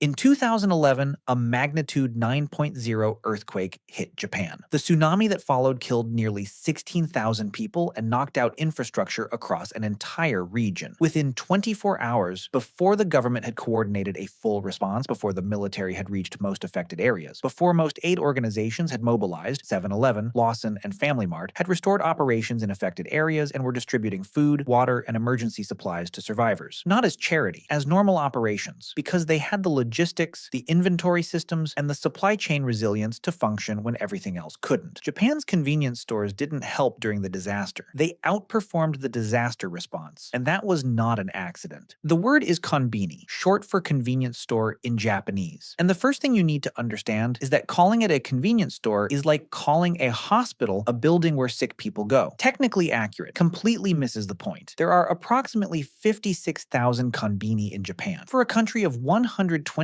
In 2011, a magnitude 9.0 earthquake hit Japan. The tsunami that followed killed nearly 16,000 people and knocked out infrastructure across an entire region. Within 24 hours, before the government had coordinated a full response, before the military had reached most affected areas, before most aid organizations had mobilized, 7-Eleven, Lawson, and FamilyMart had restored operations in affected areas and were distributing food, water, and emergency supplies to survivors. Not as charity, as normal operations, because they had the logistics, the inventory systems, and the supply chain resilience to function when everything else couldn't. Japan's convenience stores didn't help during the disaster. They outperformed the disaster response, and that was not an accident. The word is konbini, short for convenience store in Japanese. And the first thing you need to understand is that calling it a convenience store is like calling a hospital a building where sick people go. Technically accurate, completely misses the point. There are approximately 56,000 konbini in Japan. For a country of 125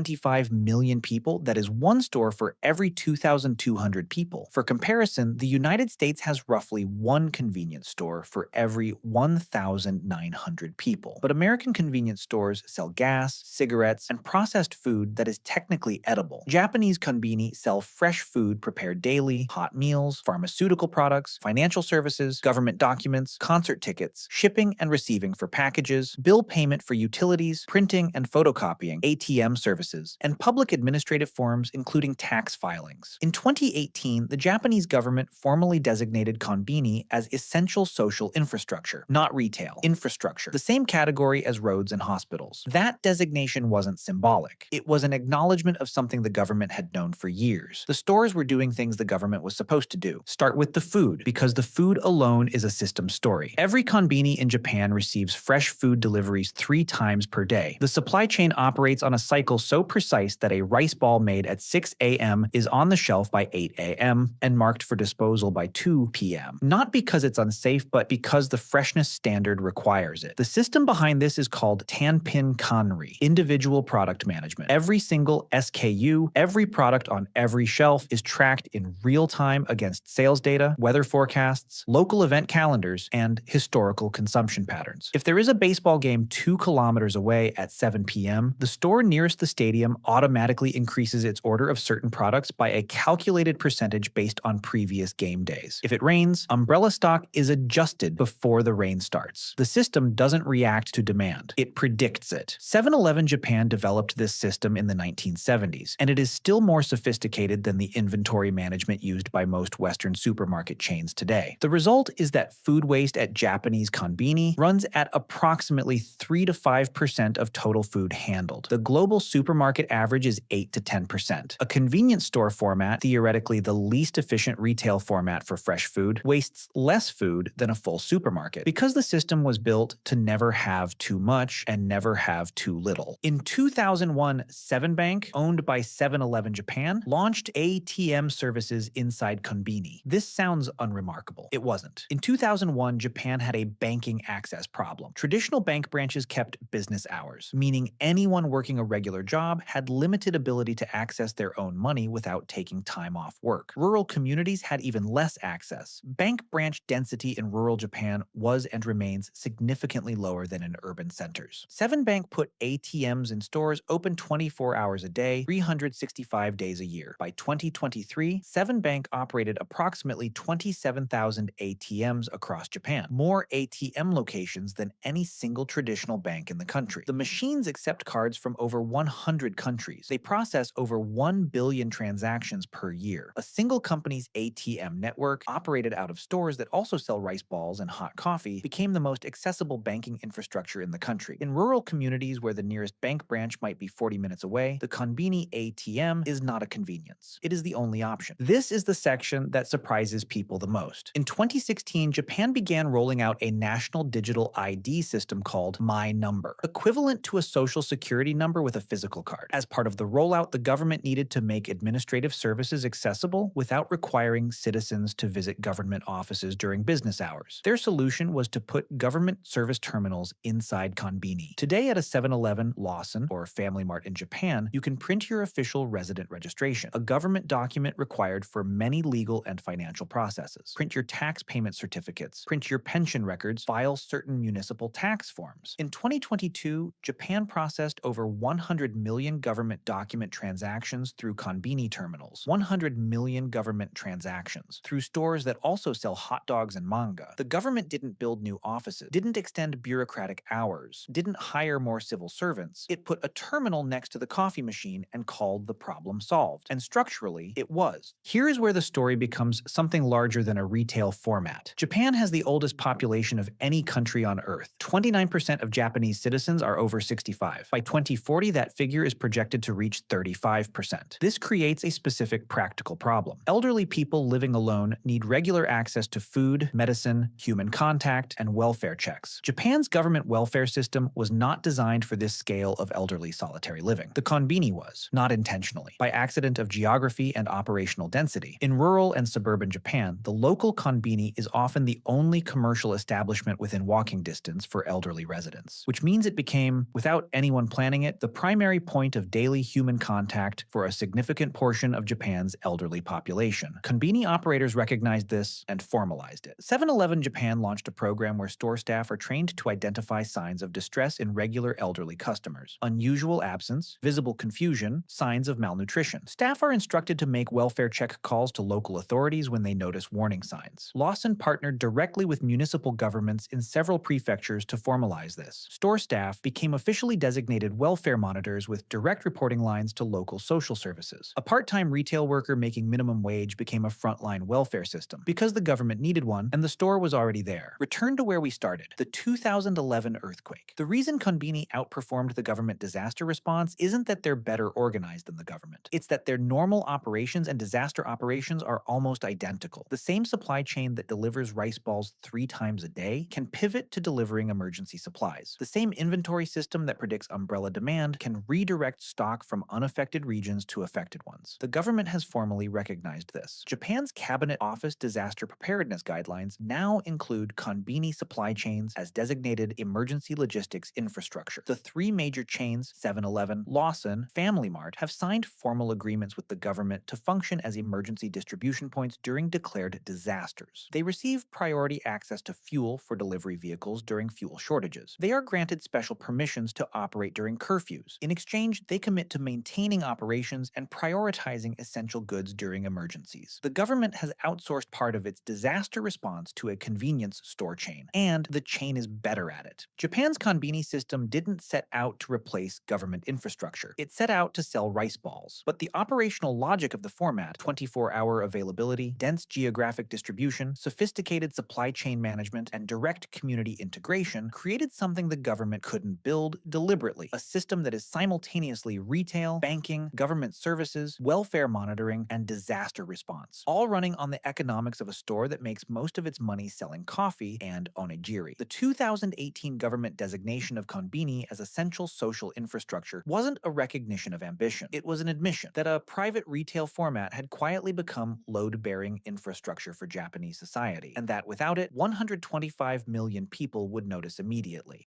million people, that is one store for every 2,200 people. For comparison, the United States has roughly one convenience store for every 1,900 people. But American convenience stores sell gas, cigarettes, and processed food that is technically edible. Japanese konbini sell fresh food prepared daily, hot meals, pharmaceutical products, financial services, government documents, concert tickets, shipping and receiving for packages, bill payment for utilities, printing and photocopying, ATM services, and public administrative forms including tax filings. In 2018, the Japanese government formally designated konbini as essential social infrastructure, not retail, infrastructure, the same category as roads and hospitals. That designation wasn't symbolic. It was an acknowledgement of something the government had known for years. The stores were doing things the government was supposed to do. Start with the food, because the food alone is a system story. Every konbini in Japan receives fresh food deliveries 3 times per day. The supply chain operates on a cycle so precise that a rice ball made at 6 a.m. is on the shelf by 8 a.m. and marked for disposal by 2 p.m. Not because it's unsafe, but because the freshness standard requires it. The system behind this is called Tanpin Kanri, individual product management. Every single SKU, every product on every shelf is tracked in real time against sales data, weather forecasts, local event calendars, and historical consumption patterns. If there is a baseball game 2 kilometers away at 7 p.m., the store nearest the stadium automatically increases its order of certain products by a calculated percentage based on previous game days. If it rains, umbrella stock is adjusted before the rain starts. The system doesn't react to demand. It predicts it. 7-Eleven Japan developed this system in the 1970s, and it is still more sophisticated than the inventory management used by most Western supermarket chains today. The result is that food waste at Japanese konbini runs at approximately 3 to 5% of total food handled. The global supermarket average is 8 to 10%. A convenience store format, theoretically the least efficient retail format for fresh food, wastes less food than a full supermarket because the system was built to never have too much and never have too little. In 2001, 7-Bank, owned by 7-Eleven Japan, launched ATM services inside konbini. This sounds unremarkable. It wasn't. In 2001, Japan had a banking access problem. Traditional bank branches kept business hours, meaning anyone working a regular job had limited ability to access their own money without taking time off work. Rural communities had even less access. Bank branch density in rural Japan was and remains significantly lower than in urban centers. 7-Bank put ATMs in stores open 24 hours a day, 365 days a year. By 2023, 7-Bank operated approximately 27,000 ATMs across Japan, more ATM locations than any single traditional bank in the country. The machines accept cards from over 100 countries. They process over 1 billion transactions per year. A single company's ATM network, operated out of stores that also sell rice balls and hot coffee, became the most accessible banking infrastructure in the country. In rural communities where the nearest bank branch might be 40 minutes away, the konbini ATM is not a convenience. It is the only option. This is the section that surprises people the most. In 2016, Japan began rolling out a national digital ID system called My Number, equivalent to a social security number with a physical card. As part of the rollout, the government needed to make administrative services accessible without requiring citizens to visit government offices during business hours. Their solution was to put government service terminals inside konbini. Today at a 7-Eleven, Lawson, or FamilyMart in Japan, you can print your official resident registration, a government document required for many legal and financial processes. Print your tax payment certificates, print your pension records, file certain municipal tax forms. In 2022, Japan processed over 100 million government document transactions through Konbini terminals, 100 million government transactions through stores that also sell hot dogs and manga. The government didn't build new offices, didn't extend bureaucratic hours, didn't hire more civil servants. It put a terminal next to the coffee machine and called the problem solved. And structurally, it was. Here is where the story becomes something larger than a retail format. Japan has the oldest population of any country on Earth. 29% of Japanese citizens are over 65. By 2040, that figure is projected to reach 35%. This creates a specific practical problem. Elderly people living alone need regular access to food, medicine, human contact, and welfare checks. Japan's government welfare system was not designed for this scale of elderly solitary living. The konbini was, not intentionally, by accident of geography and operational density. In rural and suburban Japan, the local konbini is often the only commercial establishment within walking distance for elderly residents, which means it became, without anyone planning it, the primary point of daily human contact for a significant portion of Japan's elderly population. Konbini operators recognized this and formalized it. 7-Eleven Japan launched a program where store staff are trained to identify signs of distress in regular elderly customers: unusual absence, visible confusion, signs of malnutrition. Staff are instructed to make welfare check calls to local authorities when they notice warning signs. Lawson partnered directly with municipal governments in several prefectures to formalize this. Store staff became officially designated welfare monitors with direct reporting lines to local social services. A part-time retail worker making minimum wage became a frontline welfare system because the government needed one and the store was already there. Return to where we started, the 2011 earthquake. The reason Konbini outperformed the government disaster response isn't that they're better organized than the government. It's that their normal operations and disaster operations are almost identical. The same supply chain that delivers rice balls 3 times a day can pivot to delivering emergency supplies. The same inventory system that predicts umbrella demand can redirect stock from unaffected regions to affected ones. The government has formally recognized this. Japan's Cabinet Office Disaster Preparedness Guidelines now include konbini supply chains as designated emergency logistics infrastructure. The 3 major chains, 7-Eleven, Lawson, FamilyMart, have signed formal agreements with the government to function as emergency distribution points during declared disasters. They receive priority access to fuel for delivery vehicles during fuel shortages. They are granted special permissions to operate during curfews. In exchange, they commit to maintaining operations and prioritizing essential goods during emergencies. The government has outsourced part of its disaster response to a convenience store chain, and the chain is better at it. Japan's konbini system didn't set out to replace government infrastructure. It set out to sell rice balls. But the operational logic of the format, 24-hour availability, dense geographic distribution, sophisticated supply chain management, and direct community integration, created something the government couldn't build deliberately: a system that is simultaneously retail, banking, government services, welfare monitoring, and disaster response, all running on the economics of a store that makes most of its money selling coffee and onigiri. The 2018 government designation of konbini as essential social infrastructure wasn't a recognition of ambition. It was an admission that a private retail format had quietly become load-bearing infrastructure for Japanese society, and that without it, 125 million people would notice immediately.